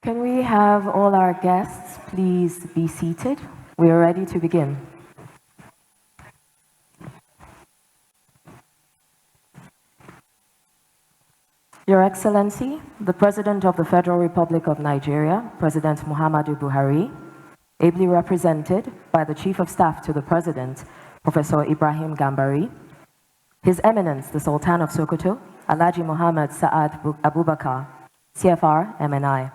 Can we have all our guests please be seated? We are ready to begin. Your Excellency, the President of the Federal Republic of Nigeria, President Muhammadu Buhari, ably represented by the Chief of Staff to the President, Professor Ibrahim Gambari, His Eminence, the Sultan of Sokoto, Alhaji Muhammad Saad Abubakar, CFR, MNI,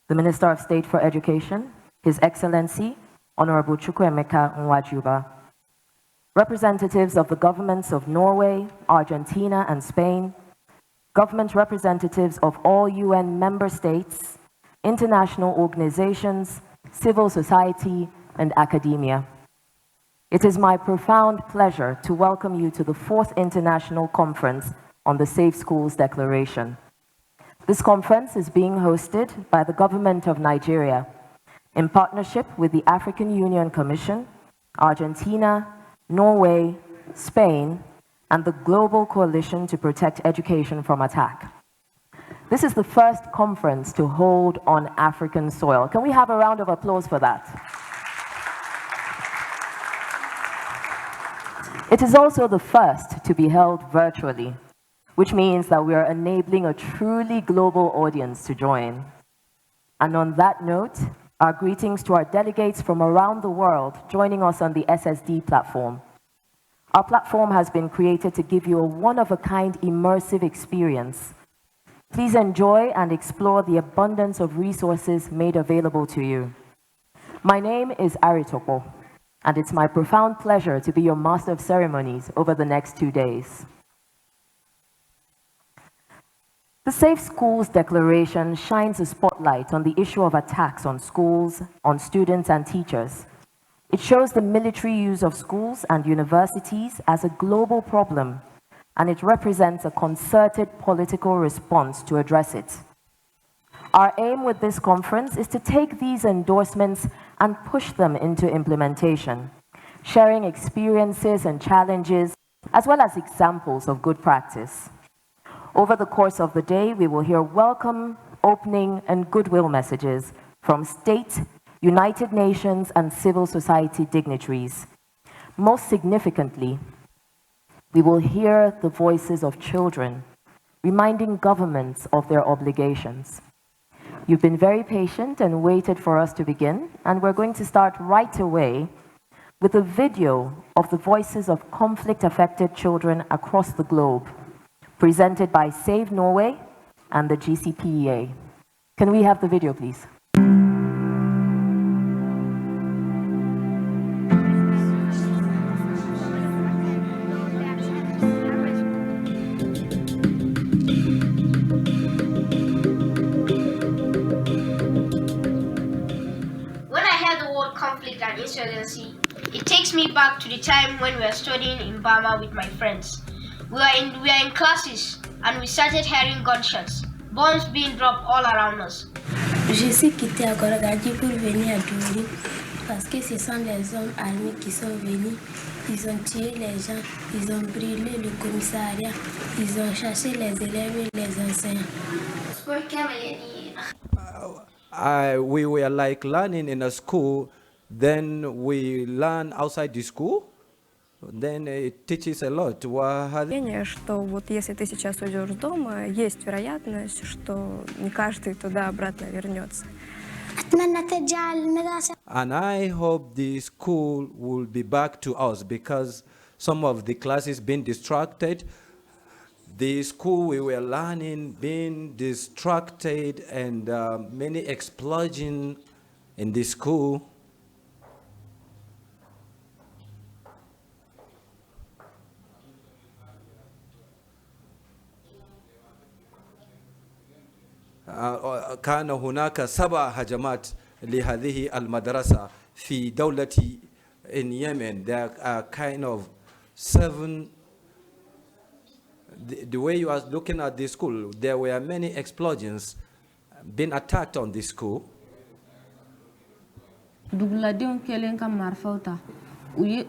the Minister of State for Education, His Excellency, Honorable Chukwuemeka Nwajuba, representatives of the governments of Norway, Argentina, and Spain, government representatives of all UN member states, international organizations, civil society, and academia. It is my profound pleasure to welcome you to the 4th International Conference on the Safe Schools Declaration. This conference is being hosted by the Government of Nigeria in partnership with the African Union Commission, Argentina, Norway, Spain, and the Global Coalition to Protect Education from Attack. This is the first conference to hold on African soil. Can we have a round of applause for that? It is also the first to be held virtually, which means that we are enabling a truly global audience to join. And on that note, our greetings to our delegates from around the world joining us on the SSD platform. Our platform has been created to give you a one-of-a-kind immersive experience. Please enjoy and explore the abundance of resources made available to you. My name is Arit, and it's my profound pleasure to be your Master of Ceremonies over the next 2 days. The Safe Schools Declaration shines a spotlight on the issue of attacks on schools, on students and teachers. It shows the military use of schools and universities as a global problem, and it represents a concerted political response to address it. Our aim with this conference is to take these endorsements and push them into implementation, sharing experiences and challenges, as well as examples of good practice. Over the course of the day, we will hear welcome, opening, and goodwill messages from state, United Nations, and civil society dignitaries. Most significantly, we will hear the voices of children, reminding governments of their obligations. You've been very patient and waited for us to begin, and we're going to start right away with a video of the voices of conflict-affected children across the globe, presented by Save Norway and the GCPEA. Can we have the video, please? And insurgency. It takes me back to the time when we were studying in Burma with my friends. We are in classes and we started hearing gunshots, bombs being dropped all around us. Je suis quitté à Goragadi pour venir à Douri parce que ce sont les hommes armés qui sont venus. Ils ont tué les gens, ils ont brûlé le commissariat, ils ont chassé les élèves et les enseignants. We were like learning in a school, then we learn outside the school, then it teaches a lot. Что вот если ты сейчас уйдешь дома, есть вероятность, что не каждый туда-обратно вернется. And I hope the school will be back to us because some of the classes been distracted. The school we were learning being distracted and many explosions in the school. كان هناك 7 هجمات لهذه المدرسة في دولة in Yemen. There are kind of 7. The way you are looking at the school, there were many explosions being attacked on the school. Dugladon kelen kam marfauta uyi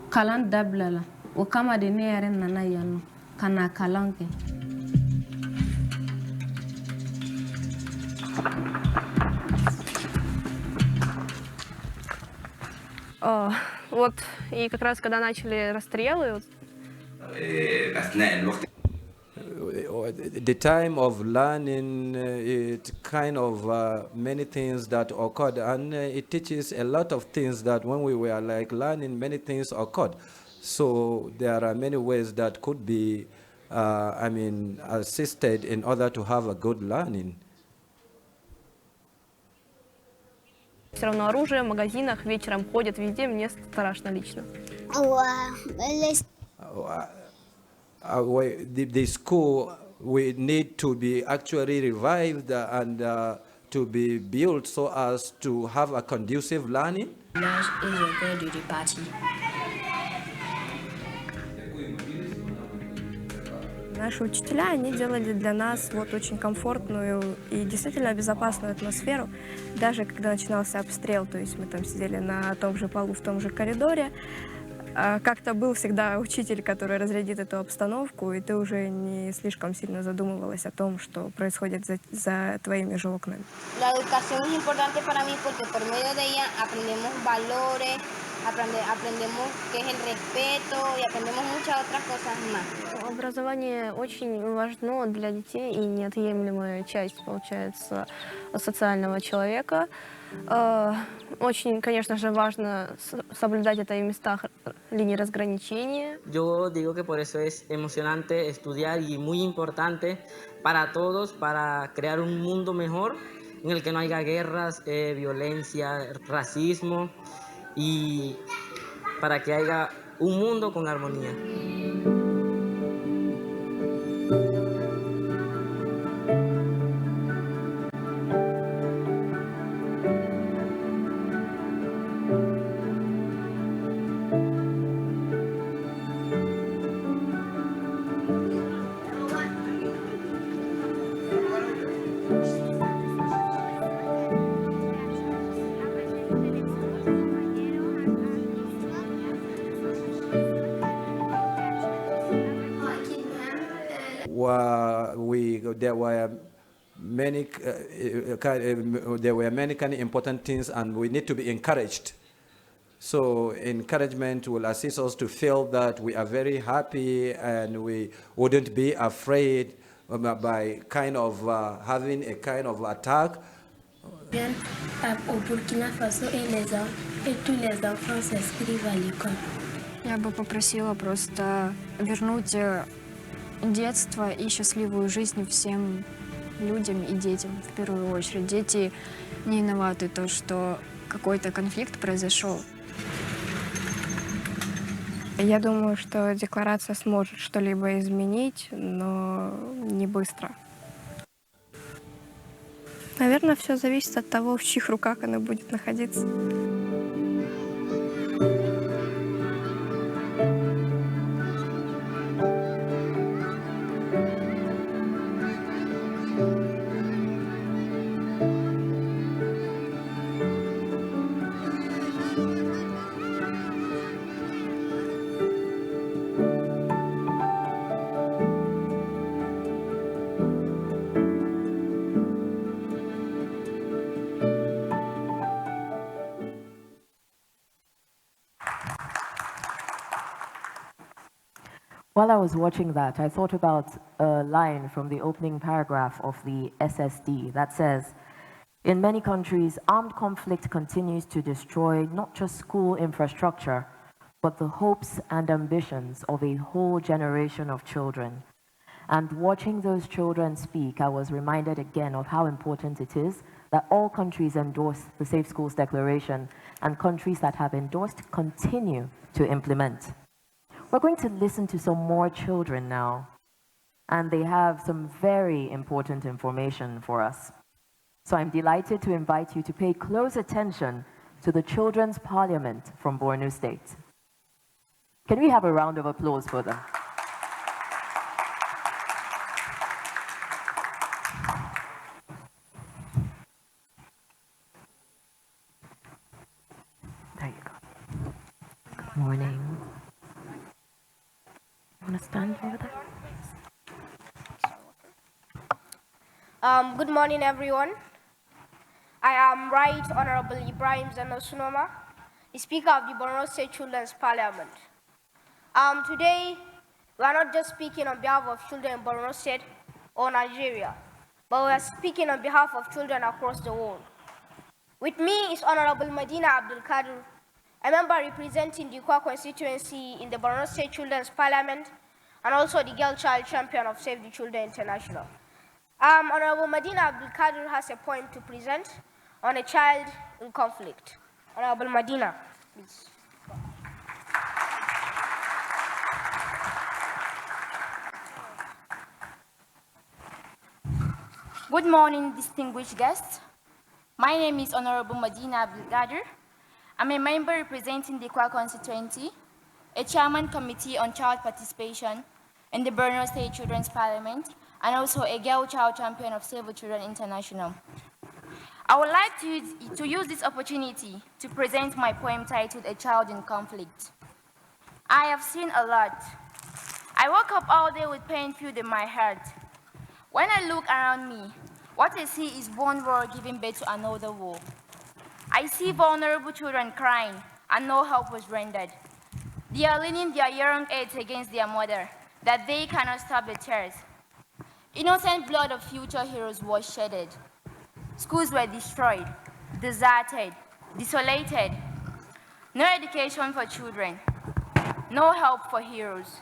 kalan dablala o kama de neeren nana yanu kana kalanke. Вот, и как раз когда начали расстрелы, the time of learning, it kind of many things that occurred, and it teaches a lot of things that when we were like learning, many things occurred. So there are many ways that could be, assisted in order to have a good learning. все равно оружие в магазинах, вечером ходят везде, мне страшно лично. The school, we need to be actually revived and to be built so as to have a conducive learning. Наши учителя, они делали для нас вот очень комфортную и действительно безопасную атмосферу, даже когда начинался обстрел, то есть мы там сидели на том же полу, в том же коридоре. Как-то был всегда учитель, который разрядит эту обстановку, и ты уже не слишком сильно задумывалась о том, что происходит за твоими же окнами. La educación es importante para mí porque por medio de ella aprendemos valores, aprendemos qué es el respeto y aprendemos muchas otras cosas más. Образование очень важно для детей и неотъемлемая часть, получается, социального человека. Очень, конечно же, важно соблюдать это и в местах линии разграничения. Yo digo que por eso es emocionante estudiar y muy importante para todos, para crear un mundo mejor en el que no haya guerras, violencia, racismo y para que haya un mundo con armonía. There were many kind of important things, and we need to be encouraged. So encouragement will assist us to feel that we are very happy and we wouldn't be afraid by kind of having a kind of attack. Au Burkina Faso et tous les enfants s'inscrivent à l'école. Я бы попросила просто вернуть детство и счастливую жизнь всем людям и детям в первую очередь. Дети не виноваты то, что какой-то конфликт произошел. Я думаю, что декларация сможет что-либо изменить, но не быстро. Наверное, все зависит от того, в чьих руках она будет находиться. While I was watching that, I thought about a line from the opening paragraph of the SSD that says, in many countries, armed conflict continues to destroy not just school infrastructure, but the hopes and ambitions of a whole generation of children. And watching those children speak, I was reminded again of how important it is that all countries endorse the Safe Schools Declaration, and countries that have endorsed continue to implement. We're going to listen to some more children now, and they have some very important information for us. So I'm delighted to invite you to pay close attention to the Children's Parliament from Borno State. Can we have a round of applause for them? There you go. Good morning. Want to stand over there? Good morning, everyone. I am Right Honorable Ibrahim Zanosunoma, the Speaker of the Borno State Children's Parliament. Today, we are not just speaking on behalf of children in Borno State or Nigeria, but we are speaking on behalf of children across the world. With me is Honorable Medina Abdul Kadir, a member representing the Kwa constituency in the Borno State Children's Parliament, and also the Girl Child Champion of Save the Children International. Honorable Medina Abdul Kadir has a point to present on a child in conflict. Honorable Medina, please. Good morning, distinguished guests. My name is Honorable Medina Abdul Kadir. I'm a member representing the Kwa constituency, a chairman committee on child participation in the Borno State Children's Parliament, and also a Girl Child Champion of Save the Children International. I would like to use this opportunity to present my poem titled A Child in Conflict. I have seen a lot. I woke up all day with pain filled in my heart. When I look around me, what I see is one war giving birth to another war. I see vulnerable children crying and no help was rendered. They are leaning their young heads against their mother, that they cannot stop the tears. Innocent blood of future heroes was shedded. Schools were destroyed, deserted, desolated. No education for children, no help for heroes.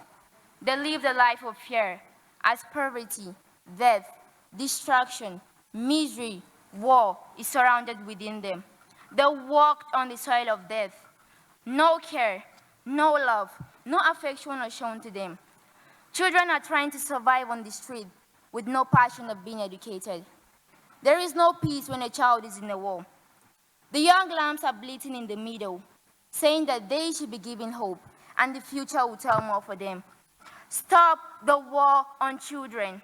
They lived a life of fear as poverty, death, destruction, misery, war is surrounded within them. They walked on the soil of death. No care, no love, no affection was shown to them. Children are trying to survive on the street with no passion of being educated. There is no peace when a child is in a war. The young lambs are bleating in the meadow, saying that they should be given hope and the future will tell more for them. Stop the war on children.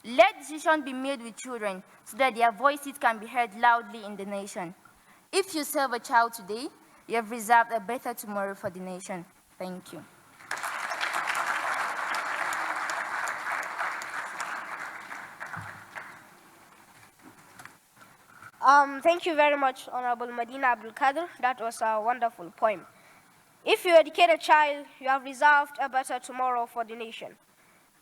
Let decisions be made with children so that their voices can be heard loudly in the nation. If you serve a child today, you have reserved a better tomorrow for the nation. Thank you. Thank you very much, Honorable Medina Abdul Kadir. That was a wonderful poem. If you educate a child, you have reserved a better tomorrow for the nation.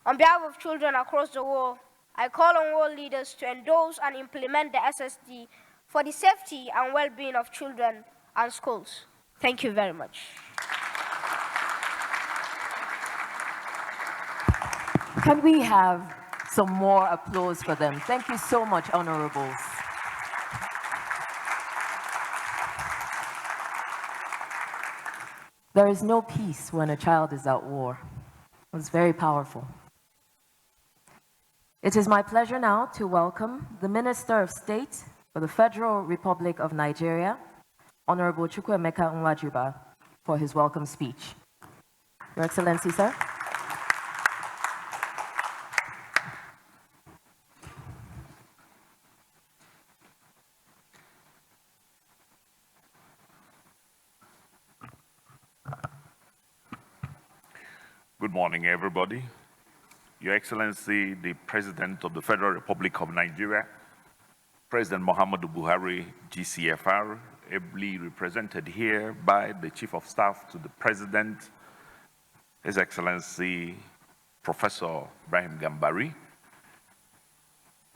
On behalf of children across the world, I call on world leaders to endorse and implement the SSD for the safety and well-being of children and schools. Thank you very much. Can we have some more applause for them? Thank you so much, honorables. There is no peace when a child is at war. It was very powerful. It is my pleasure now to welcome the Minister of State for the Federal Republic of Nigeria, Honorable Chukwuemeka Nwajuba, for his welcome speech. Your Excellency, sir. Good morning, everybody. Your Excellency, the President of the Federal Republic of Nigeria, President Muhammadu Buhari, GCFR, ably represented here by the Chief of Staff to the President, His Excellency, Professor Ibrahim Gambari,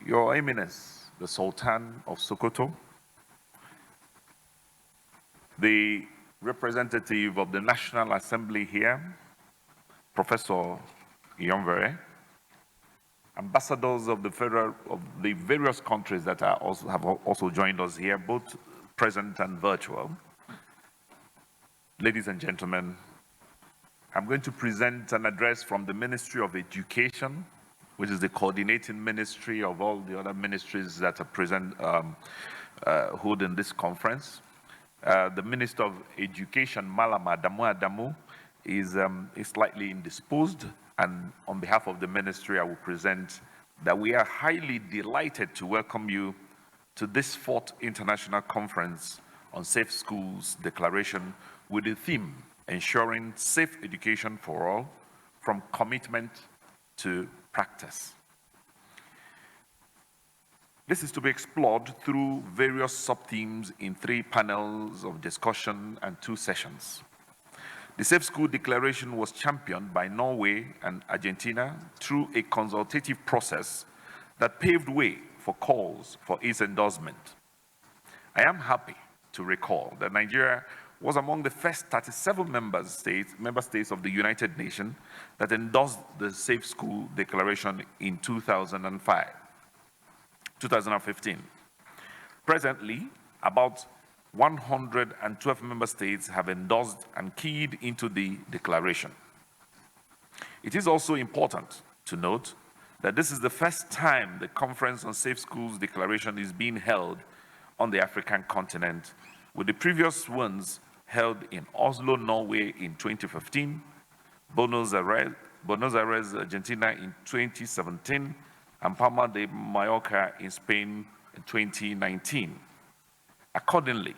Your Eminence, the Sultan of Sokoto, the representative of the National Assembly here, Professor Iyomvere, ambassadors of the various countries that have also joined us here, both present and virtual. Ladies and gentlemen, I'm going to present an address from the Ministry of Education, which is the coordinating ministry of all the other ministries that are present, holding this conference. The Minister of Education, Malam Adamu, is slightly indisposed, and on behalf of the ministry, I will present that we are highly delighted to welcome you to this 4th International Conference on Safe Schools Declaration with the theme, Ensuring Safe Education for All, from Commitment to Practice. This is to be explored through various sub-themes in 3 panels of discussion and 2 sessions. The Safe School Declaration was championed by Norway and Argentina through a consultative process that paved way for calls for its endorsement. I am happy to recall that Nigeria was among the first 37 member states of the United Nations that endorsed the Safe School Declaration in 2015. Presently, about 112 member states have endorsed and keyed into the declaration. It is also important to note that this is the first time the Conference on Safe Schools Declaration is being held on the African continent, with the previous ones held in Oslo, Norway in 2015, Buenos Aires, Argentina in 2017, and Palma de Mallorca in Spain in 2019. Accordingly,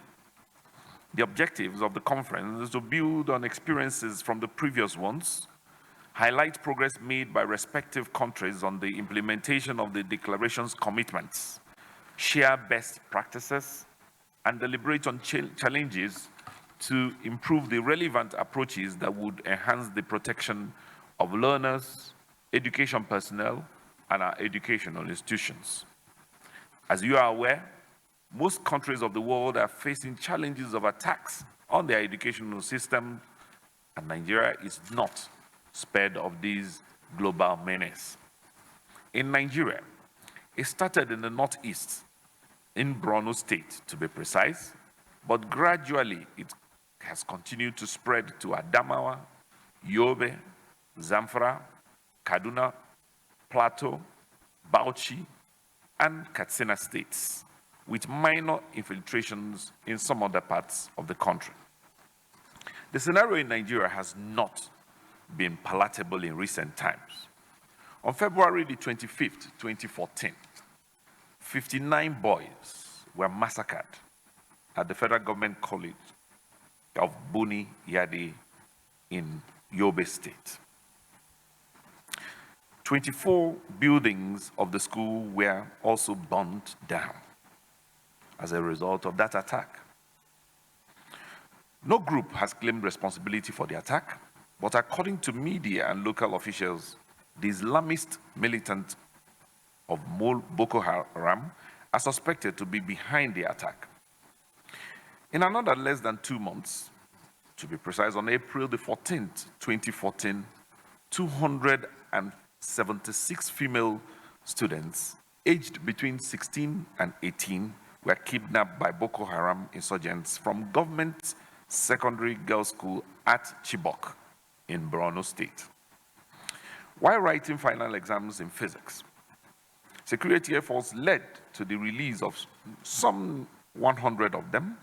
the objectives of the conference is to build on experiences from the previous ones, highlight progress made by respective countries on the implementation of the declaration's commitments, share best practices, and deliberate on challenges to improve the relevant approaches that would enhance the protection of learners, education personnel, and our educational institutions. As you are aware, most countries of the world are facing challenges of attacks on their educational system, and Nigeria is not spared of these global menace. In Nigeria, it started in the northeast, in Borno State to be precise, but gradually it has continued to spread to Adamu, Yobe, Zamfara, Kaduna, Plateau, Bauchi, and Katsina states, with minor infiltrations in some other parts of the country. The scenario in Nigeria has not been palatable in recent times. On February the 25th, 2014, 59 boys were massacred at the Federal Government College of Buni Yadi in Yobe State. 24 buildings of the school were also burned down as a result of that attack. No group has claimed responsibility for the attack, but according to media and local officials, the Islamist militant of Boko Haram are suspected to be behind the attack. In another less than 2 months, to be precise, on April the 14th, 2014, 276 female students aged between 16 and 18 were kidnapped by Boko Haram insurgents from government secondary girls' school at Chibok in Borno State. While writing final exams in physics, security efforts led to the release of some 100 of them,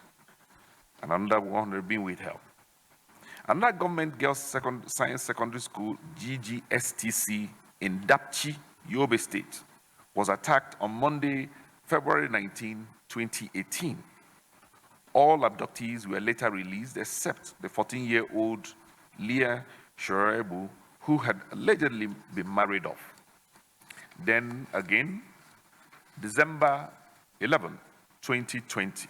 and another 100 being withheld. Another government girls' science secondary school, GGSTC, in Dapchi, Yobe State, was attacked on Monday, February 19, 2018. All abductees were later released except the 14-year-old Leah Shorebu, who had allegedly been married off. Then again, December 11, 2020,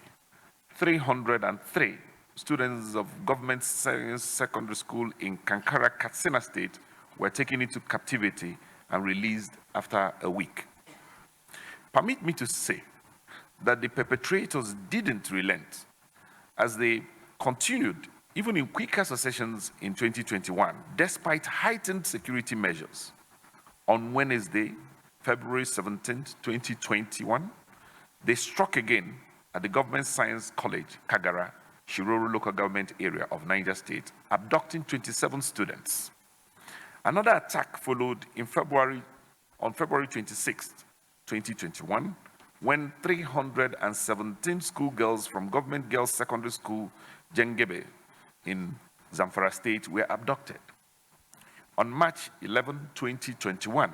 303 students of government science secondary school in Kankara, Katsina State were taken into captivity and released after a week. Permit me to say that the perpetrators didn't relent as they continued even in quicker successions in 2021, despite heightened security measures. On Wednesday, February 17, 2021, they struck again at the Government Science College, Kagara, Shiroro local government area of Niger State, abducting 27 students. Another attack followed on February 26, 2021, when 317 schoolgirls from Government Girls Secondary School, Jengebe, in Zamfara State were abducted. On March 11, 2021,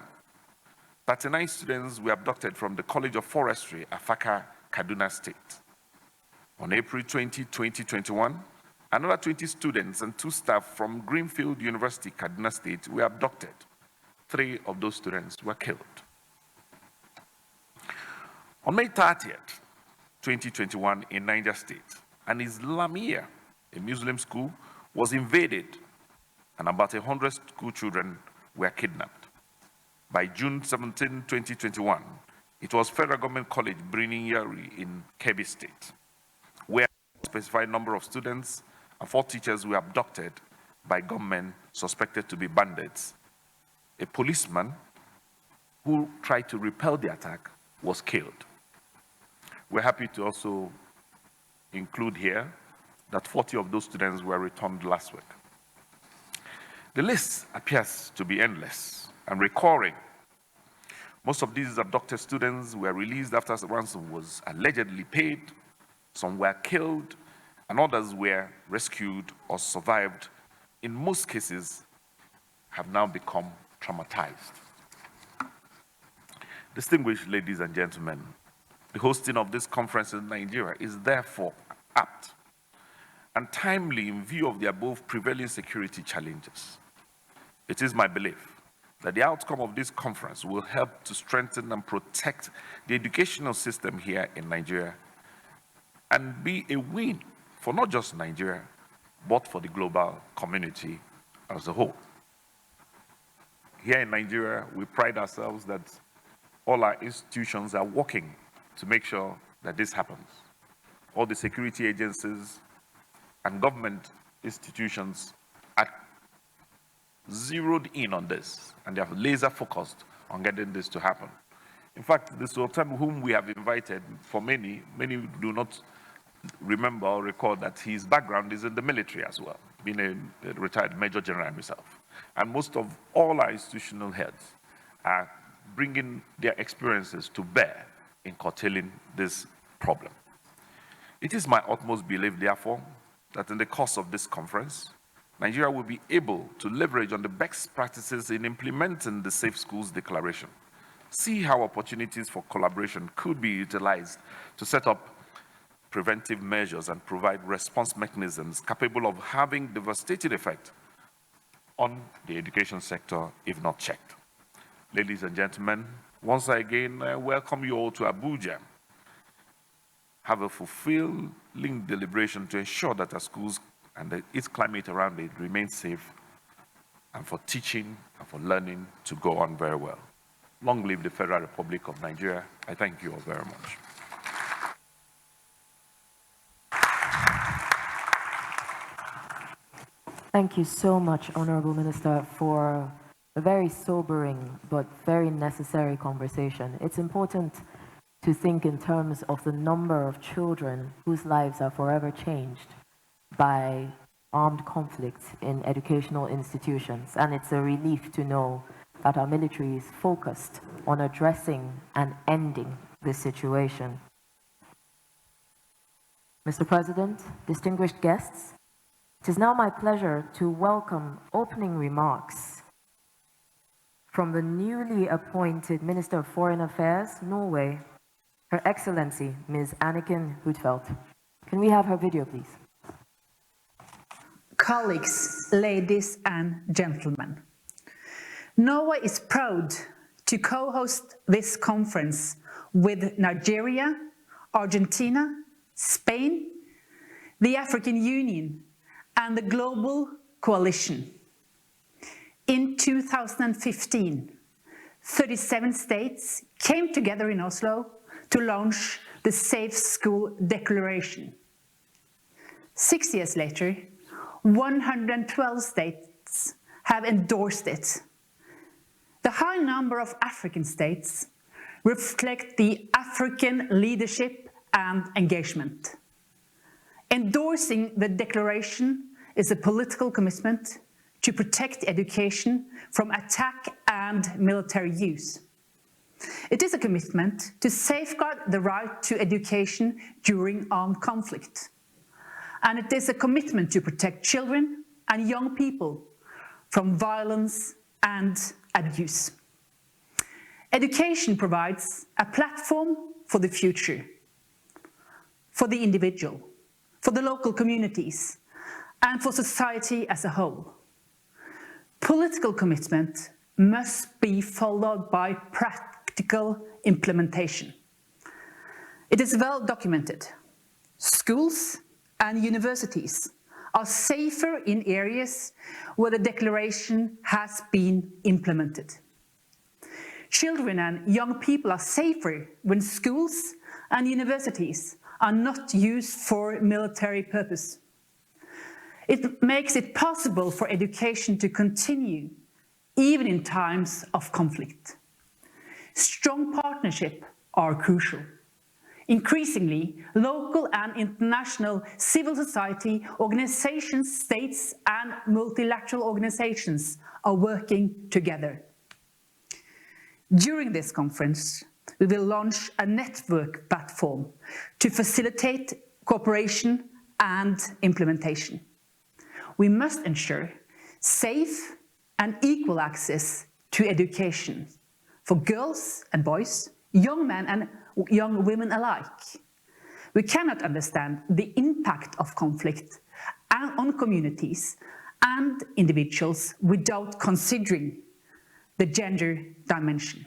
39 students were abducted from the College of Forestry, Afaka, Kaduna State. On April 20, 2021, another 20 students and 2 staff from Greenfield University, Kaduna State were abducted. 3 of those students were killed. On May 30th, 2021, in Niger State, an Islamia, a Muslim school, was invaded and about 100 school children were kidnapped. By June 17, 2021, it was Federal Government College Brininyari in Kebbi State, where a specified number of students and 4 teachers were abducted by gunmen suspected to be bandits. A policeman who tried to repel the attack was killed. We're happy to also include here that 40 of those students were returned last week. The list appears to be endless and recurring. Most of these abducted students were released after ransom was allegedly paid, some were killed, and others were rescued or survived. In most cases, have now become traumatized. Distinguished ladies and gentlemen, the hosting of this conference in Nigeria is therefore apt and timely in view of the above prevailing security challenges. It is my belief that the outcome of this conference will help to strengthen and protect the educational system here in Nigeria and be a win for not just Nigeria, but for the global community as a whole. Here in Nigeria, we pride ourselves that all our institutions are working to make sure that this happens. All the security agencies and government institutions are zeroed in on this, and they have laser focused on getting this to happen. In fact, the Sultan whom we have invited, for many do not remember or recall that his background is in the military as well, being a retired Major General himself. And most of all our institutional heads are bringing their experiences to bear in curtailing this problem. It is my utmost belief, therefore, that in the course of this conference, Nigeria will be able to leverage on the best practices in implementing the Safe Schools Declaration, see how opportunities for collaboration could be utilized to set up preventive measures and provide response mechanisms capable of having devastating effect on the education sector if not checked. Ladies and gentlemen, once again, I welcome you all to Abuja. Have a fulfilling deliberation to ensure that our schools and its climate around it remains safe, and for teaching and for learning to go on very well. Long live the Federal Republic of Nigeria. I thank you all very much. Thank you so much, Honorable Minister, for a very sobering but very necessary conversation. It's important to think in terms of the number of children whose lives are forever changed by armed conflict in educational institutions. And it's a relief to know that our military is focused on addressing and ending this situation. Mr. President, distinguished guests, it is now my pleasure to welcome opening remarks from the newly appointed Minister of Foreign Affairs, Norway, Her Excellency, Ms. Anniken Huitfeldt. Can we have her video, please? Colleagues, ladies and gentlemen, Norway is proud to co-host this conference with Nigeria, Argentina, Spain, the African Union, and the Global Coalition. In 2015, 37 states came together in Oslo to launch the Safe School Declaration. 6 years later, 112 states have endorsed it. The high number of African states reflect the African leadership and engagement. Endorsing the declaration is a political commitment to protect education from attack and military use. It is a commitment to safeguard the right to education during armed conflict. And it is a commitment to protect children and young people from violence and abuse. Education provides a platform for the future, for the individual, for the local communities, and for society as a whole. Political commitment must be followed by practical implementation. It is well documented. Schools and universities are safer in areas where the declaration has been implemented. Children and young people are safer when schools and universities are not used for military purpose. It makes it possible for education to continue even in times of conflict. Strong partnerships are crucial. Increasingly, local and international civil society organizations, states and multilateral organizations are working together. During this conference, we will launch a network platform to facilitate cooperation and implementation. We must ensure safe and equal access to education for girls and boys, young men and young women alike. We cannot understand the impact of conflict on communities and individuals without considering the gender dimension.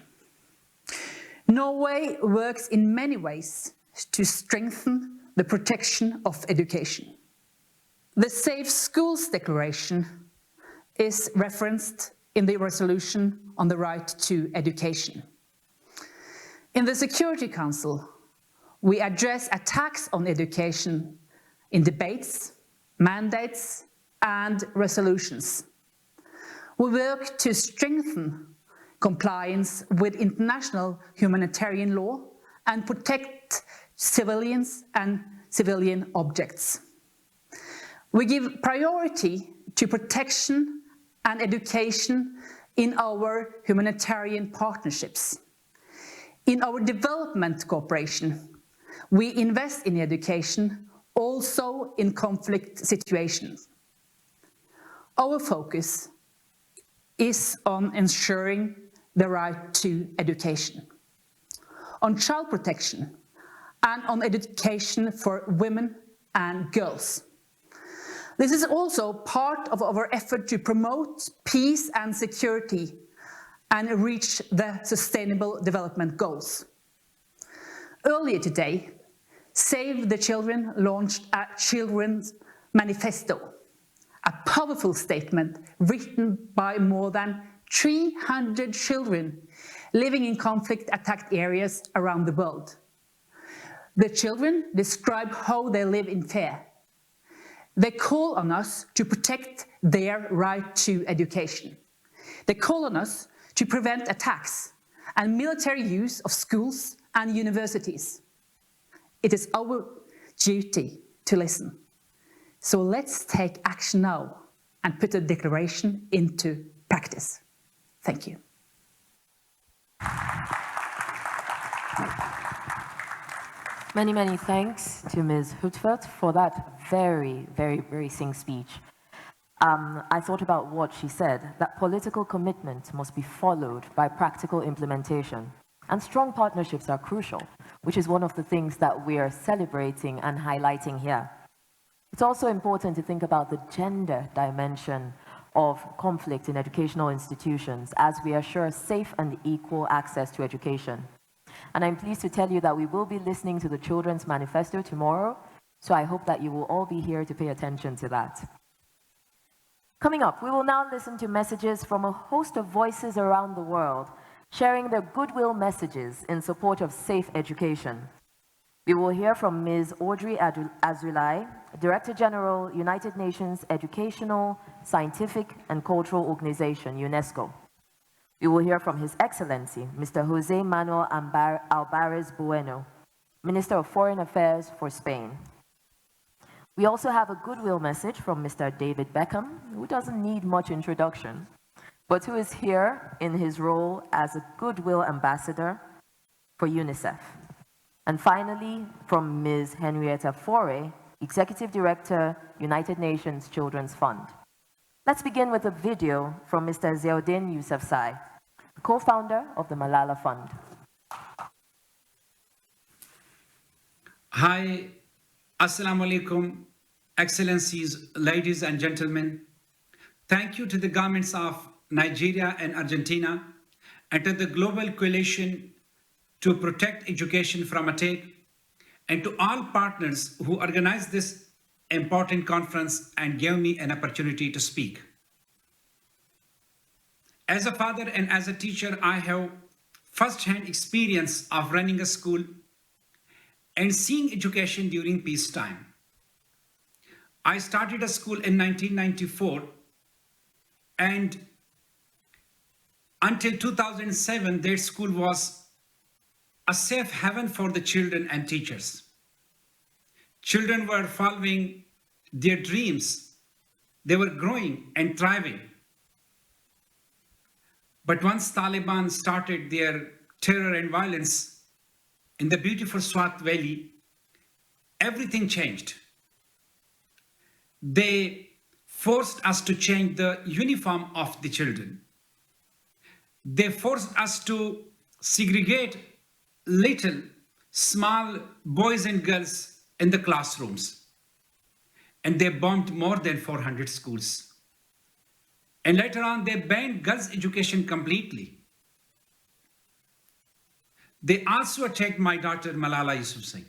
Norway works in many ways to strengthen the protection of education. The Safe Schools Declaration is referenced in the resolution on the right to education. In the Security Council, we address attacks on education in debates, mandates, and resolutions. We work to strengthen compliance with international humanitarian law and protect civilians and civilian objects. We give priority to protection and education in our humanitarian partnerships. In our development cooperation, we invest in education, also in conflict situations. Our focus is on ensuring the right to education, on child protection, and on education for women and girls. This is also part of our effort to promote peace and security and reach the Sustainable Development Goals. Earlier today, Save the Children launched a Children's Manifesto, a powerful statement written by more than 300 children living in conflict-attacked areas around the world. The children describe how they live in fear. They call on us to protect their right to education. They call on us to prevent attacks and military use of schools and universities. It is our duty to listen. So let's take action now and put the declaration into practice. Thank you. Many, many thanks to Ms. Huitfeldt for that very, very bracing speech. I thought about what she said, that political commitment must be followed by practical implementation. And strong partnerships are crucial, which is one of the things that we are celebrating and highlighting here. It's also important to think about the gender dimension of conflict in educational institutions as we assure safe and equal access to education. And I'm pleased to tell you that we will be listening to the Children's Manifesto tomorrow, so I hope that you will all be here to pay attention to that. Coming up, we will now listen to messages from a host of voices around the world, sharing their goodwill messages in support of safe education. We will hear from Ms. Audrey Azoulay, Director General, United Nations Educational, Scientific and Cultural Organization, UNESCO. We will hear from His Excellency, Mr. José Manuel Albares Bueno, Minister of Foreign Affairs for Spain. We also have a goodwill message from Mr. David Beckham, who doesn't need much introduction, but who is here in his role as a goodwill ambassador for UNICEF. And finally, from Ms. Henrietta Fore, Executive Director, United Nations Children's Fund. Let's begin with a video from Mr. Ziauddin Yousafzai, co-founder of the Malala Fund. Hi, Assalamu alaikum, Excellencies, ladies and gentlemen. Thank you to the governments of Nigeria and Argentina and to the Global Coalition to Protect Education from Attack and to all partners who organized this important conference and gave me an opportunity to speak. As a father and as a teacher, I have first-hand experience of running a school and seeing education during peacetime. I started a school in 1994, and until 2007, that school was a safe haven for the children and teachers. Children were following their dreams. They were growing and thriving. But once Taliban started their terror and violence in the beautiful Swat Valley, everything changed. They forced us to change the uniform of the children. They forced us to segregate little, small boys and girls in the classrooms. And they bombed more than 400 schools. And later on, they banned girls' education completely. They also attacked my daughter Malala Yousafzai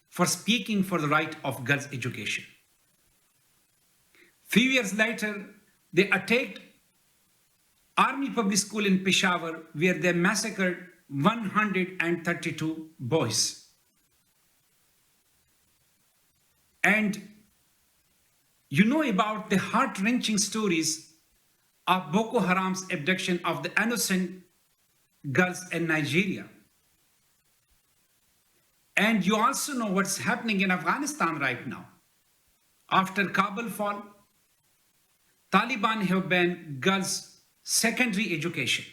for speaking for the right of girls' education. Few years later, they attacked Army Public School in Peshawar, where they massacred 132 boys. And you know about the heart-wrenching stories of Boko Haram's abduction of the innocent girls in Nigeria. And you also know what's happening in Afghanistan right now. After Kabul fall, Taliban have banned girls' secondary education.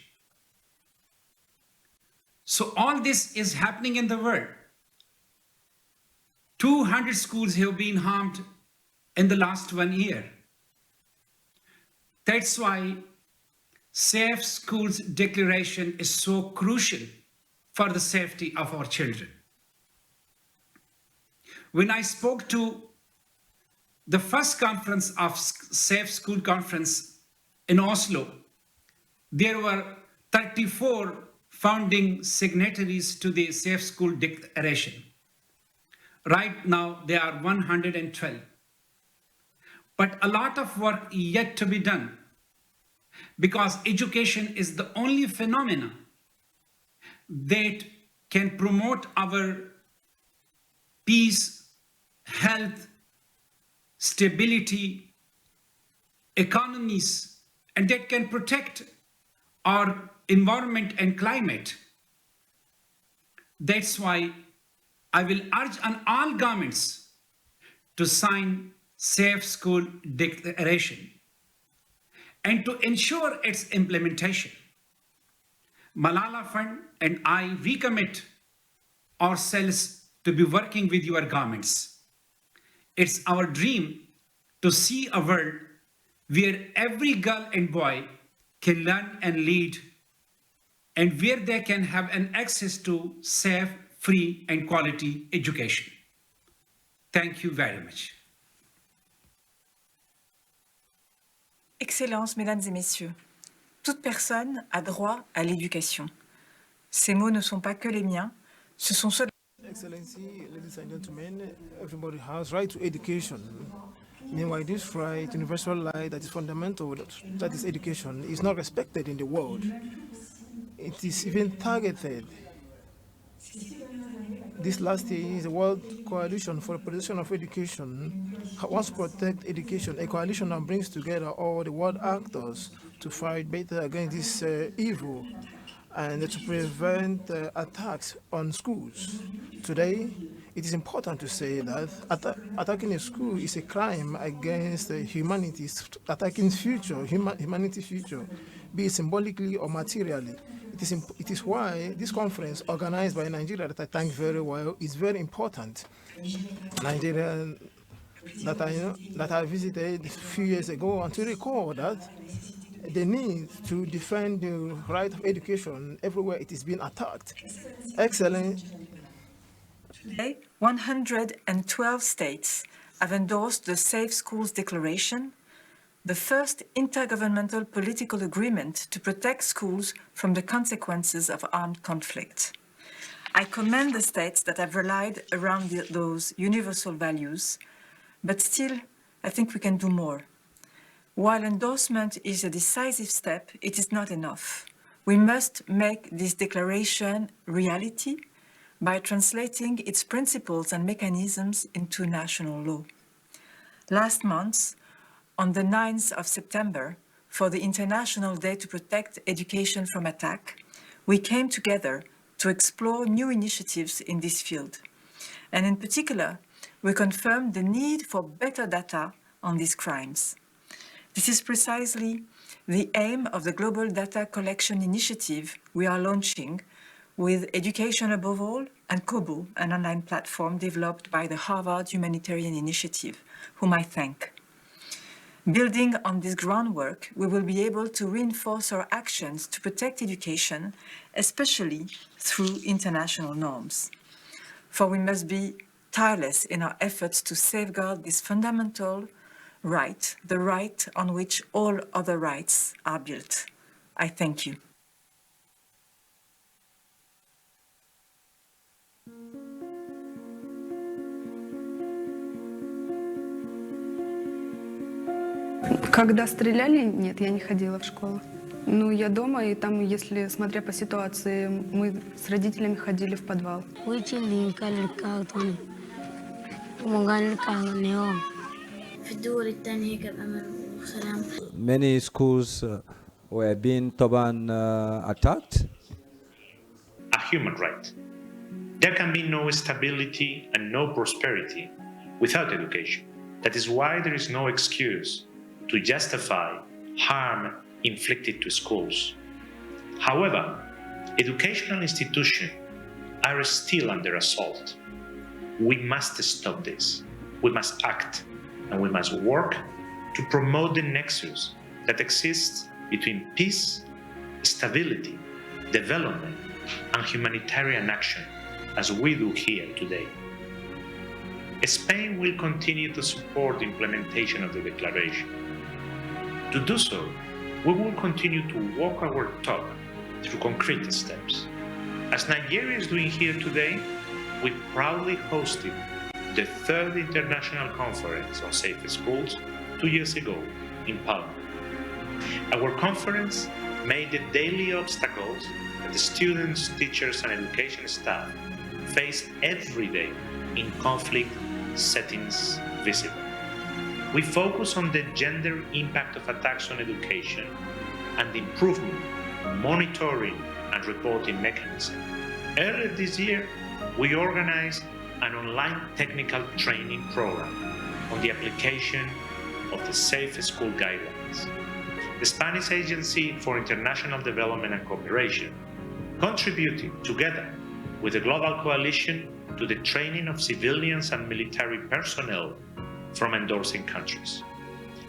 So all this is happening in the world. 200 schools have been harmed in the last 1 year. That's why Safe Schools Declaration is so crucial for the safety of our children. When I spoke to the first conference of Safe School Conference in Oslo, there were 34 founding signatories to the Safe School Declaration. Right now, there are 112. But a lot of work yet to be done, because education is the only phenomenon that can promote our peace, health, stability, economies, and that can protect our environment and climate. That's why I will urge on all governments to sign Safe School Declaration and to ensure its implementation. Malala Fund and I recommit ourselves to be working with your governments. It's our dream to see a world where every girl and boy can learn and lead, and where they can have an access to safe, free and quality education. Thank you very much. Excellences, Mesdames et Messieurs, toute personne a droit à l'éducation. Ces mots ne sont pas que les miens, ce sont ceux... Excellency, ladies and gentlemen, everybody has right to education. Meanwhile, this right, universal right that is fundamental, that is education, is not respected in the world. It is even targeted. This last year, the World Coalition for the Protection of Education wants to protect education, a coalition that brings together all the world actors to fight better against this evil and to prevent attacks on schools. Today, it is important to say that attacking a school is a crime against humanity, attacking humanity's future, be it symbolically or materially. It is why this conference organized by Nigeria, that I thank very well, is very important. Nigeria that I visited a few years ago, and to recall that the need to defend the right of education everywhere it is being attacked. Excellent. Today, 112 states have endorsed the Safe Schools Declaration, the first intergovernmental political agreement to protect schools from the consequences of armed conflict. I commend the states that have relied around those universal values, but still, I think we can do more. While endorsement is a decisive step, it is not enough. We must make this declaration reality by translating its principles and mechanisms into national law. Last month, on the 9th of September, for the International Day to Protect Education from Attack, we came together to explore new initiatives in this field. And in particular, we confirmed the need for better data on these crimes. This is precisely the aim of the Global Data Collection Initiative we are launching with Education Above All and Kobo, an online platform developed by the Harvard Humanitarian Initiative, whom I thank. Building on this groundwork, we will be able to reinforce our actions to protect education, especially through international norms. For we must be tireless in our efforts to safeguard this fundamental right, the right on which all other rights are built. I thank you. Когда стреляли, нет, я не ходила в школу. Ну, я дома, и там, если, смотря по ситуации, мы с родителями ходили в подвал. Many schools were being attacked. A human right. There can be no stability and no prosperity without education. That is why there is no excuse to justify harm inflicted to schools. However, educational institutions are still under assault. We must stop this. We must act, and we must work to promote the nexus that exists between peace, stability, development, and humanitarian action, as we do here today. Spain will continue to support the implementation of the declaration. To do so, we will continue to walk our talk through concrete steps. As Nigeria is doing here today, we proudly hosted the third International Conference on Safe Schools 2 years ago in Palma. Our conference made the daily obstacles that the students, teachers, and education staff face every day in conflict settings visible. We focus on the gender impact of attacks on education and the improvement, monitoring, and reporting mechanism. Earlier this year, we organized an online technical training program on the application of the Safe School Guidelines. The Spanish Agency for International Development and Cooperation contributed together with the Global Coalition to the training of civilians and military personnel from endorsing countries.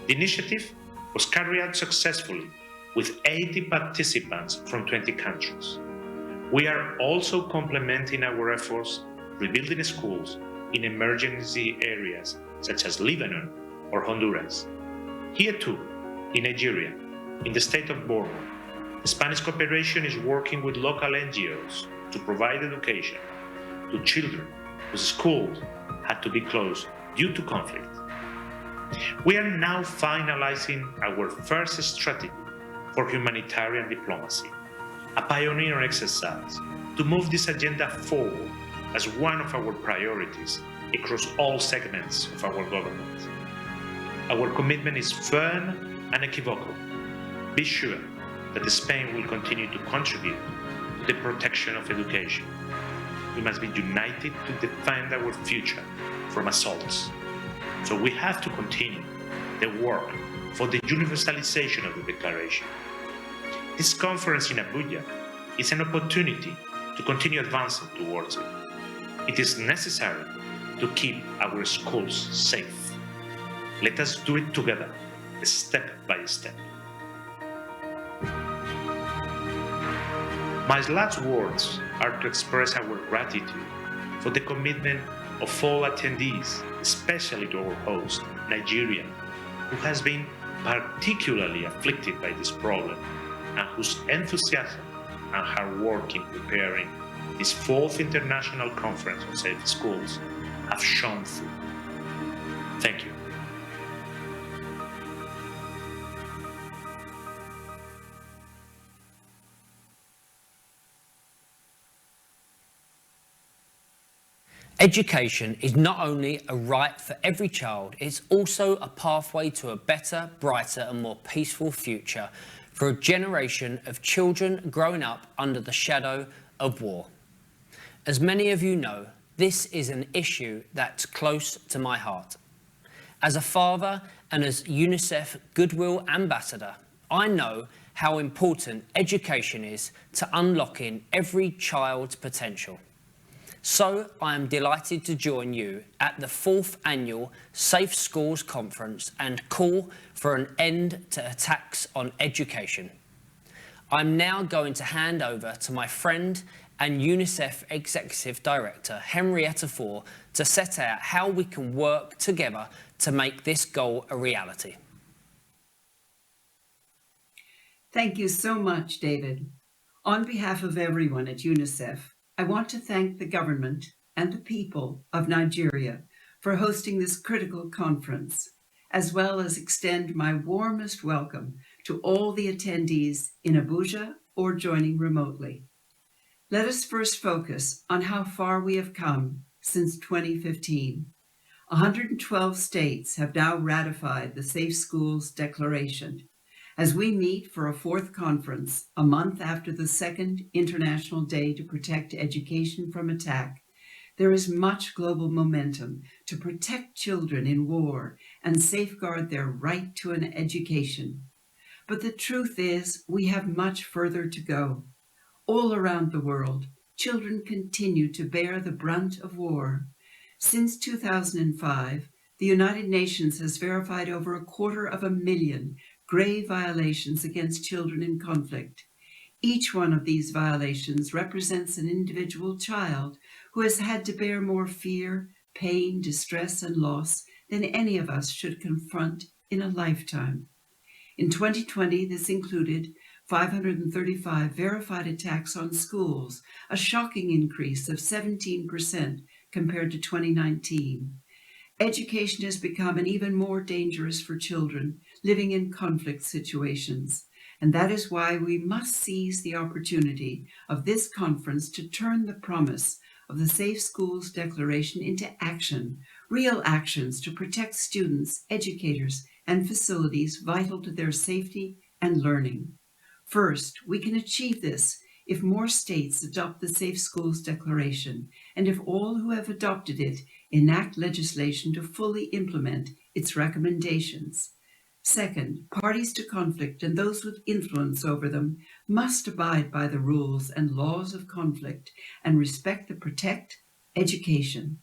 The initiative was carried out successfully with 80 participants from 20 countries. We are also complementing our efforts rebuilding schools in emergency areas such as Lebanon or Honduras. Here too, in Nigeria, in the state of Borno, Spanish cooperation is working with local NGOs to provide education to children whose schools had to be closed due to conflict. We are now finalizing our first strategy for humanitarian diplomacy, a pioneer exercise to move this agenda forward as one of our priorities across all segments of our government. Our commitment is firm and unequivocal. Be sure that Spain will continue to contribute to the protection of education. We must be united to defend our future from assaults. So we have to continue the work for the universalization of the declaration. This conference in Abuja is an opportunity to continue advancing towards it. It is necessary to keep our schools safe. Let us do it together, step by step. My last words are to express our gratitude for the commitment of all attendees, especially to our host, Nigeria, who has been particularly afflicted by this problem and whose enthusiasm and hard work in preparing this 4th International Conference on Safe Schools have shone through. Thank you. Education is not only a right for every child, it's also a pathway to a better, brighter and more peaceful future for a generation of children growing up under the shadow of war. As many of you know, this is an issue that's close to my heart. As a father and as UNICEF Goodwill Ambassador, I know how important education is to unlocking every child's potential. So I am delighted to join you at the 4th Annual Safe Schools Conference and call for an end to attacks on education. I'm now going to hand over to my friend and UNICEF Executive Director, Henrietta Fore, to set out how we can work together to make this goal a reality. Thank you so much, David. On behalf of everyone at UNICEF, I want to thank the government and the people of Nigeria for hosting this critical conference, as well as extend my warmest welcome to all the attendees in Abuja or joining remotely. Let us first focus on how far we have come since 2015. 112 states have now ratified the Safe Schools Declaration. As we meet for a 4th conference, a month after the 2nd International Day to Protect Education from Attack, there is much global momentum to protect children in war and safeguard their right to an education. But the truth is, we have much further to go. All around the world, children continue to bear the brunt of war. Since 2005, the United Nations has verified over 250,000 grave violations against children in conflict. Each one of these violations represents an individual child who has had to bear more fear, pain, distress, and loss than any of us should confront in a lifetime. In 2020, this included 535 verified attacks on schools, a shocking increase of 17% compared to 2019. Education has become even more dangerous for children living in conflict situations, and that is why we must seize the opportunity of this conference to turn the promise of the Safe Schools Declaration into action, real actions to protect students, educators, and facilities vital to their safety and learning. First, we can achieve this if more states adopt the Safe Schools Declaration, and if all who have adopted it enact legislation to fully implement its recommendations. Second, parties to conflict and those with influence over them must abide by the rules and laws of conflict and respect the protect education.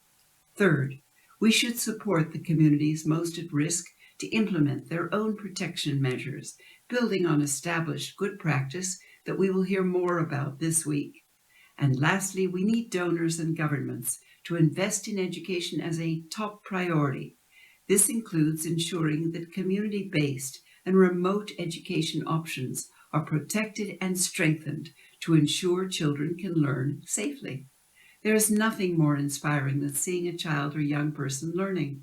Third, we should support the communities most at risk to implement their own protection measures, building on established good practice that we will hear more about this week. And lastly, we need donors and governments to invest in education as a top priority. This includes ensuring that community-based and remote education options are protected and strengthened to ensure children can learn safely. There is nothing more inspiring than seeing a child or young person learning.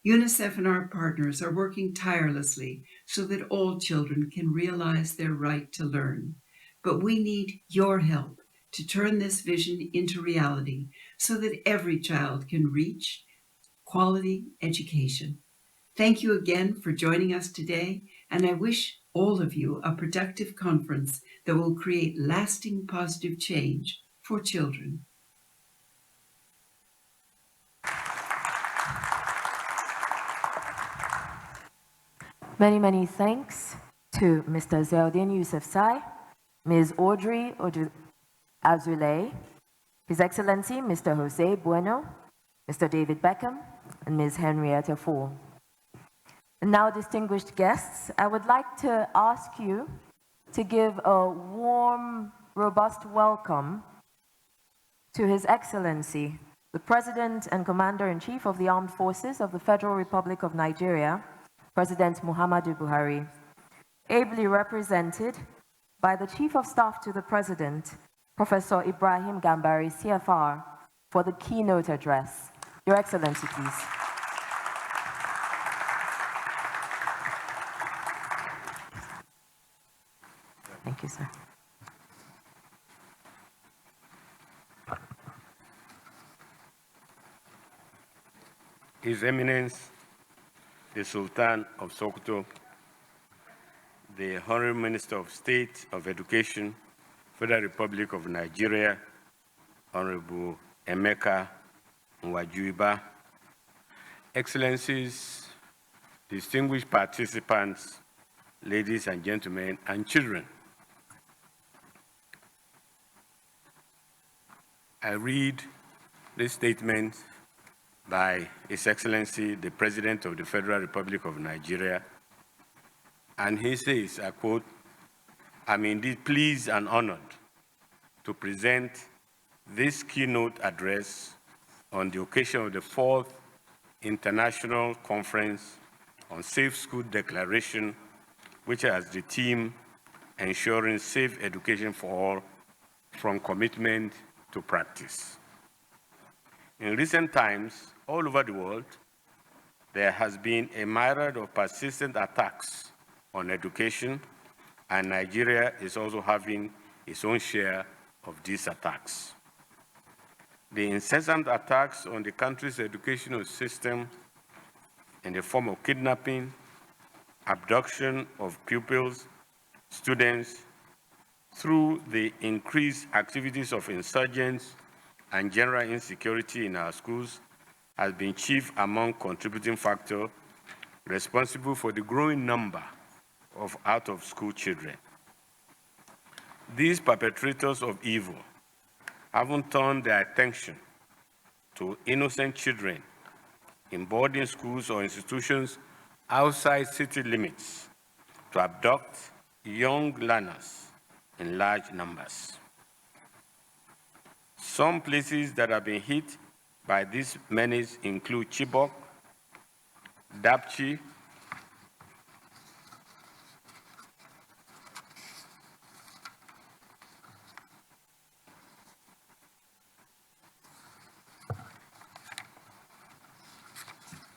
UNICEF and our partners are working tirelessly so that all children can realize their right to learn. But we need your help to turn this vision into reality so that every child can reach quality education. Thank you again for joining us today, and I wish all of you a productive conference that will create lasting positive change for children. Many, many thanks to Mr. Ziauddin Yousafzai, Ms. Audrey Azoulay, His Excellency Mr. José Bueno, Mr. David Beckham, and Ms. Henrietta Fore. And now, distinguished guests, I would like to ask you to give a warm, robust welcome to His Excellency, the President and Commander-in-Chief of the Armed Forces of the Federal Republic of Nigeria, President Muhammadu Buhari, ably represented by the Chief of Staff to the President, Professor Ibrahim Gambari, CFR, for the keynote address. Your Excellency, please. Thank you, sir. His Eminence, the Sultan of Sokoto, the Honorable Minister of State of Education, Federal Republic of Nigeria, Honorable Emeka Nwajuiba, Excellencies, distinguished participants, ladies and gentlemen, and children. I read this statement by His Excellency, the President of the Federal Republic of Nigeria, and he says, I quote, "I'm indeed pleased and honored to present this keynote address on the occasion of the 4th International Conference on Safe School Declaration, which has the theme, Ensuring Safe Education for All, from Commitment to Practice." In recent times, all over the world, there has been a myriad of persistent attacks on education, and Nigeria is also having its own share of these attacks. The incessant attacks on the country's educational system in the form of kidnapping, abduction of pupils, students, through the increased activities of insurgents and general insecurity in our schools has been chief among contributing factors responsible for the growing number of out-of-school children. These perpetrators of evil haven't turned their attention to innocent children in boarding schools or institutions outside city limits to abduct young learners in large numbers. Some places that have been hit by this menace include Chibok, Dapchi,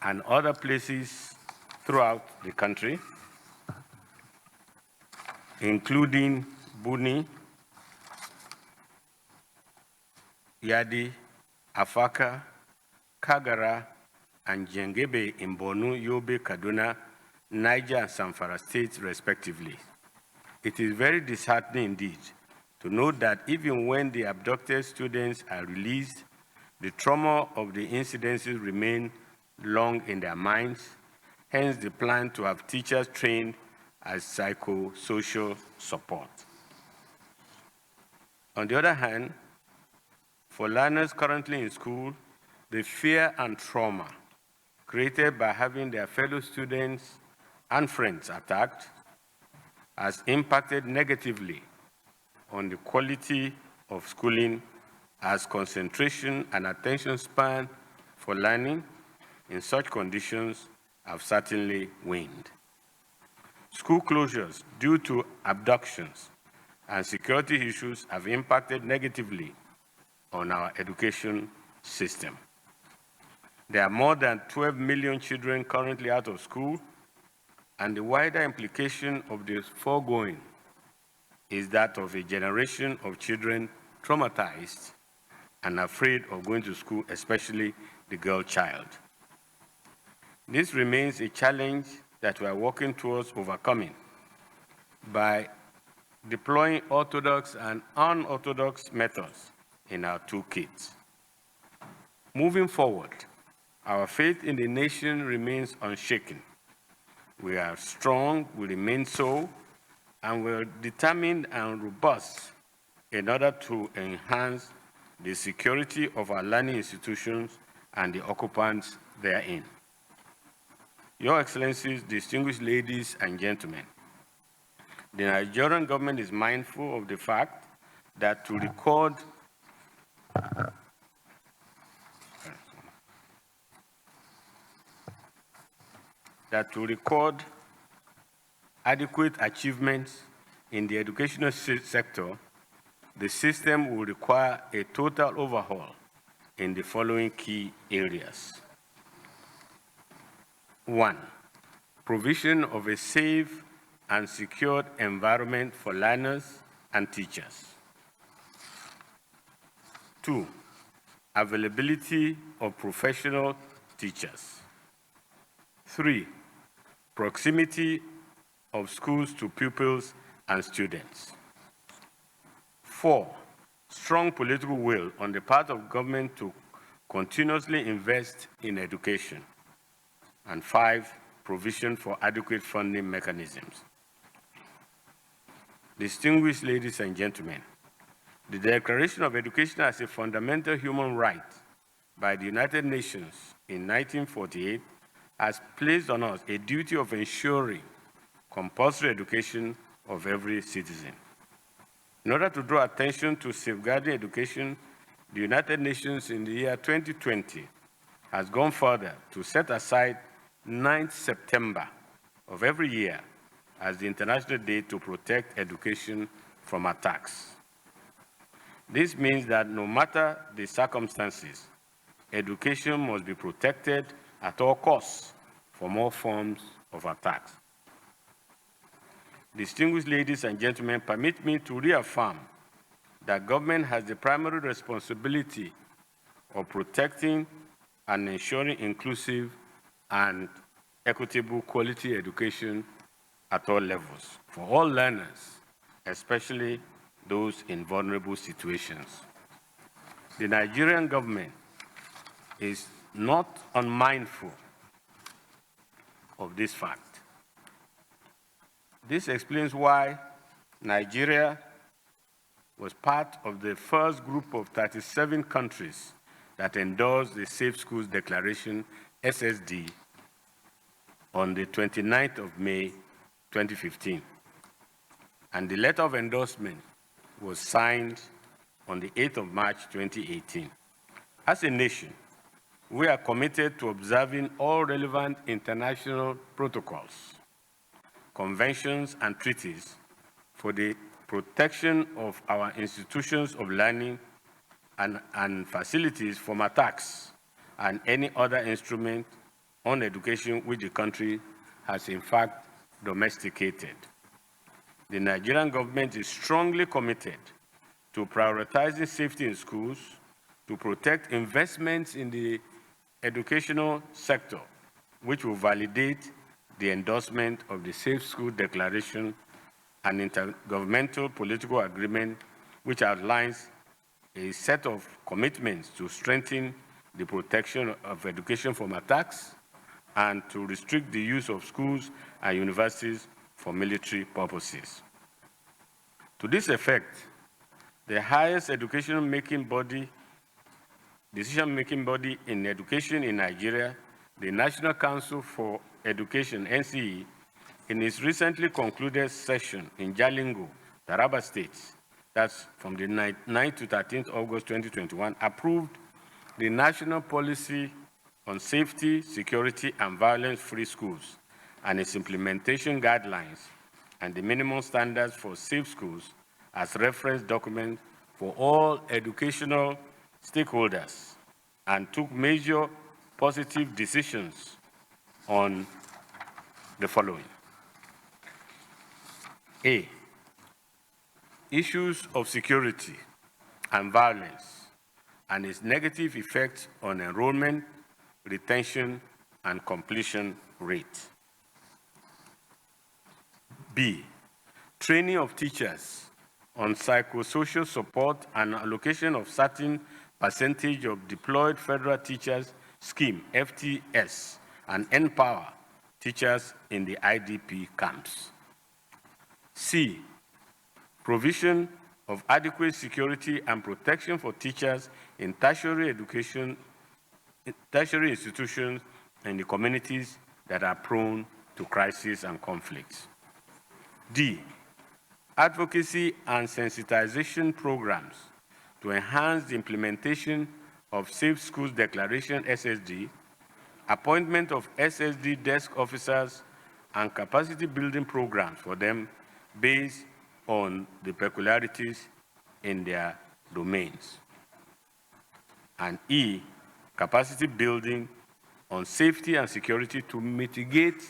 and other places throughout the country, including Buni, Yadi, Afaka, Kagara, and Jengebe in Borno, Yobe, Kaduna, Niger, and Zamfara states, respectively. It is very disheartening indeed to note that even when the abducted students are released, the trauma of the incidences remain long in their minds, hence the plan to have teachers trained as psychosocial support. On the other hand, for learners currently in school, the fear and trauma created by having their fellow students and friends attacked has impacted negatively on the quality of schooling, as concentration and attention span for learning in such conditions have certainly waned. School closures due to abductions and security issues have impacted negatively on our education system. There are more than 12 million children currently out of school, and the wider implication of the foregoing is that of a generation of children traumatized and afraid of going to school, especially the girl child. This remains a challenge that we are working towards overcoming by deploying orthodox and unorthodox methods in our toolkits. Moving forward, our faith in the nation remains unshaken. We are strong, we remain so, and we're determined and robust in order to enhance the security of our learning institutions and the occupants therein. Your Excellencies, distinguished ladies and gentlemen, the Nigerian government is mindful of the fact that to record adequate achievements in the educational sector, the system will require a total overhaul in the following key areas. 1. Provision of a safe and secured environment for learners and teachers. 2. Availability of professional teachers. 3. Proximity of schools to pupils and students. 4. Strong political will on the part of government to continuously invest in education. And 5. Provision for adequate funding mechanisms. Distinguished ladies and gentlemen, the Declaration of Education as a Fundamental Human Right by the United Nations in 1948 has placed on us a duty of ensuring compulsory education of every citizen. In order to draw attention to safeguarding education, the United Nations in the year 2020 has gone further to set aside 9th September of every year as the International Day to protect education from attacks. This means that no matter the circumstances, education must be protected at all costs from all forms of attacks. Distinguished ladies and gentlemen, permit me to reaffirm that government has the primary responsibility of protecting and ensuring inclusive and equitable quality education at all levels for all learners, especially those in vulnerable situations. The Nigerian government is not unmindful of this fact. This explains why Nigeria was part of the first group of 37 countries that endorsed the Safe Schools Declaration, SSD, on the 29th of May, 2015. And the letter of endorsement was signed on the 8th of March, 2018. As a nation, we are committed to observing all relevant international protocols, conventions, and treaties for the protection of our institutions of learning and facilities from attacks and any other instrument on education which the country has in fact domesticated. The Nigerian government is strongly committed to prioritizing safety in schools, to protect investments in the educational sector, which will validate the endorsement of the Safe School Declaration, an intergovernmental political agreement which outlines a set of commitments to strengthen the protection of education from attacks and to restrict the use of schools and universities for military purposes. To this effect, the highest decision-making body in education in Nigeria, the National Council for Education, NCE, in its recently concluded session in Jalingo, Taraba State, that's from the 9th to 13th August 2021, approved the National Policy on Safety, Security, and Violence-Free Schools and its implementation guidelines and the minimum standards for safe schools as reference document for all educational stakeholders and took major positive decisions on the following. A, issues of security and violence and its negative effects on enrollment, retention, and completion rate. B, training of teachers on psychosocial support and allocation of certain percentage of deployed federal teachers scheme, FTS, and empower teachers in the IDP camps. C, provision of adequate security and protection for teachers in tertiary education, tertiary institutions and the communities that are prone to crisis and conflicts. D, advocacy and sensitization programs to enhance the implementation of Safe Schools Declaration, SSD, appointment of SSD desk officers, and capacity building programs for them based on the peculiarities in their domains. And E, capacity building on safety and security to mitigate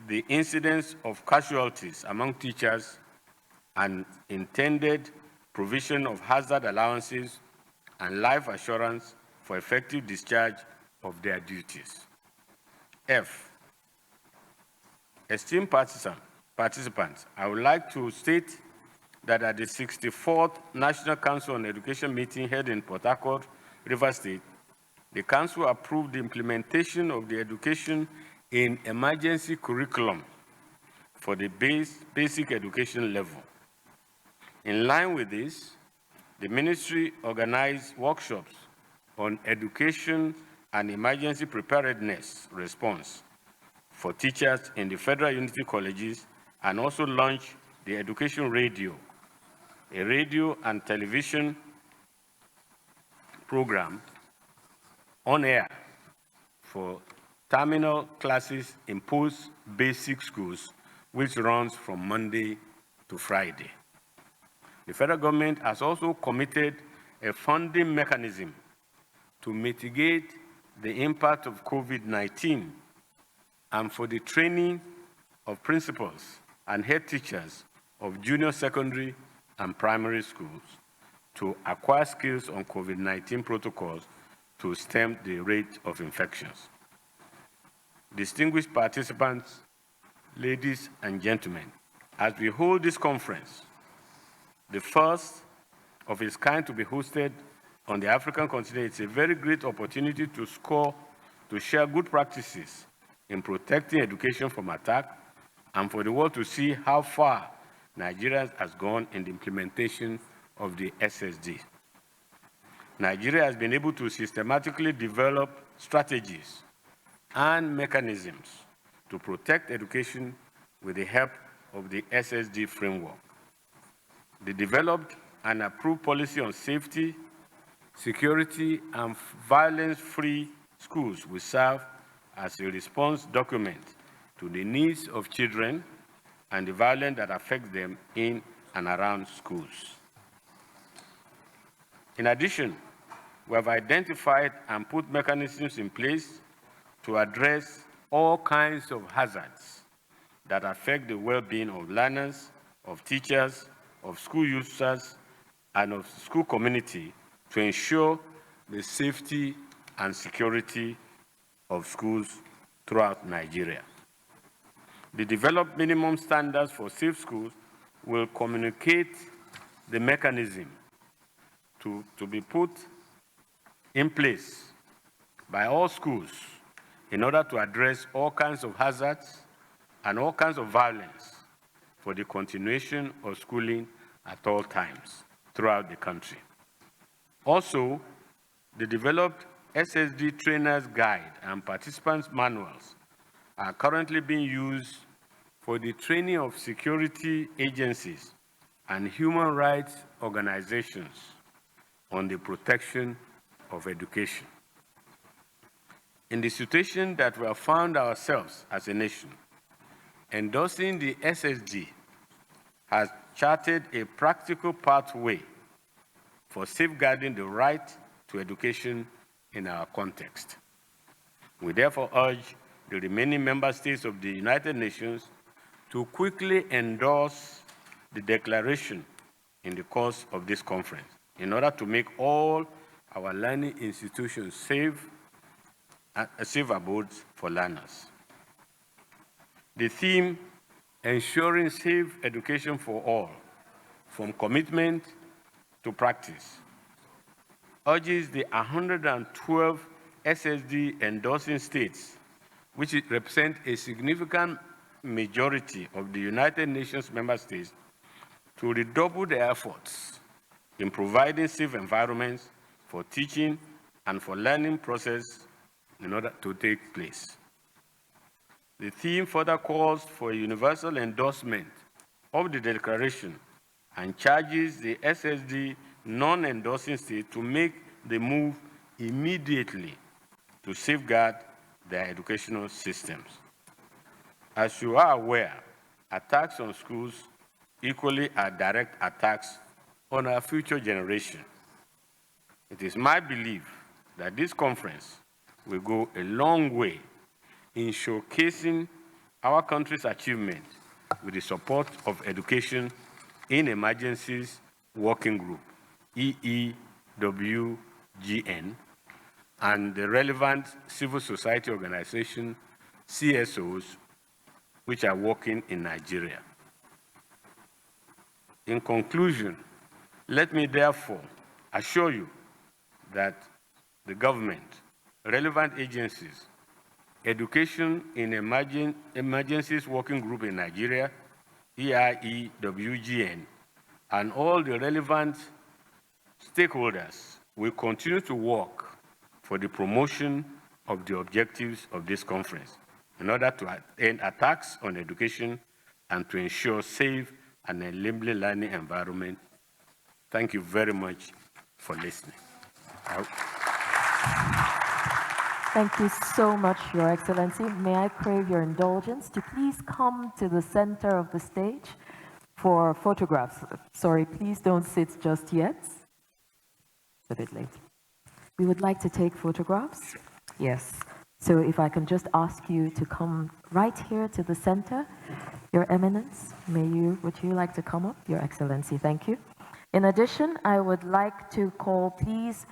the incidence of casualties among teachers and intended provision of hazard allowances and life assurance for effective discharge of their duties. F, esteemed participants, I would like to state that at the 64th National Council on Education meeting held in Port Harcourt, River State, the Council approved the implementation of the education in emergency curriculum for the basic education level. In line with this, the ministry organized workshops on education and emergency preparedness response for teachers in the Federal Unity Colleges and also launched the Education Radio, a radio and television program on air for terminal classes in post-basic schools, which runs from Monday to Friday. The federal government has also committed a funding mechanism to mitigate the impact of COVID-19 and for the training of principals and head teachers of junior secondary and primary schools to acquire skills on COVID-19 protocols to stem the rate of infections. Distinguished participants, ladies and gentlemen, as we hold this conference, the first of its kind to be hosted on the African continent, it's a very great opportunity to share good practices in protecting education from attack and for the world to see how far Nigeria has gone in the implementation of the SSD. Nigeria has been able to systematically develop strategies and mechanisms to protect education with the help of the SSD framework. The developed and approved policy on safety, security, and violence-free schools will serve as a response document to the needs of children and the violence that affects them in and around schools. In addition, we have identified and put mechanisms in place to address all kinds of hazards that affect the well-being of learners, of teachers, of school users, and of school community to ensure the safety and security of schools throughout Nigeria. The developed minimum standards for safe schools will communicate the mechanism to be put in place by all schools in order to address all kinds of hazards and all kinds of violence for the continuation of schooling at all times throughout the country. Also, the developed SSD Trainers Guide and Participants Manuals are currently being used for the training of security agencies and human rights organizations on the protection of education. In the situation that we have found ourselves as a nation, endorsing the SSD has charted a practical pathway for safeguarding the right to education in our context. We therefore urge the remaining member states of the United Nations to quickly endorse the declaration in the course of this conference in order to make all our learning institutions safe abodes for learners. The theme, ensuring safe education for all, from commitment to practice, urges the 112 SSD endorsing states, which represent a significant majority of the United Nations member states, to redouble their efforts in providing safe environments for teaching and for learning process in order to take place. The theme further calls for a universal endorsement of the declaration and charges the SSD non-endorsing states to make the move immediately to safeguard their educational systems. As you are aware, attacks on schools equally are direct attacks on our future generation. It is my belief that this conference will go a long way in showcasing our country's achievement with the support of Education in Emergencies Working Group, EEWGN, and the relevant civil society organization, CSOs, which are working in Nigeria. In conclusion, let me therefore assure you that the government, relevant agencies, Education in Emergencies Working Group in Nigeria, EIEWGN, and all the relevant stakeholders will continue to work for the promotion of the objectives of this conference in order to end attacks on education and to ensure safe and enabling learning environment. Thank you very much for listening. Thank you so much, Your Excellency. May I crave your indulgence to please come to the center of the stage for photographs. Sorry, please don't sit just yet. It's a bit late. We would like to take photographs. Yes. So if I can just ask you to come right here to the center. Your Eminence, would you like to come up? Your Excellency, thank you. In addition, I would like to call, please,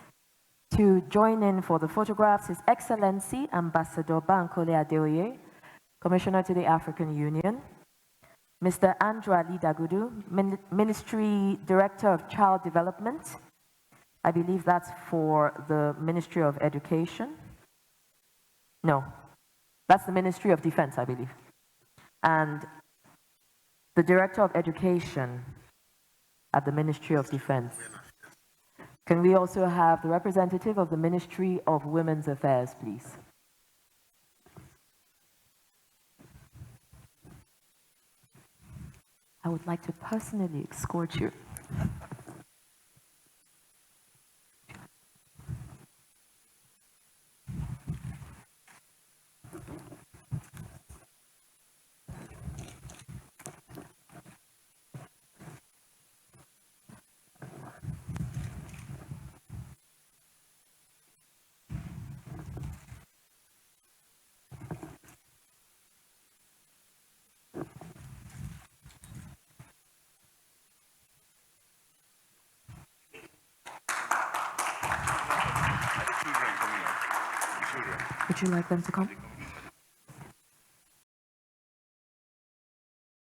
to join in for the photographs, His Excellency Ambassador Bankole Adeoye, Commissioner to the African Union, Mr. Andrew Ali Dagudu, Ministry Director of Child Development. I believe that's for the Ministry of Education. No, that's the Ministry of Defense, I believe. And the Director of Education at the Ministry of Defense. Can we also have the representative of the Ministry of Women's Affairs, please? I would like to personally escort you. Would you like them to come?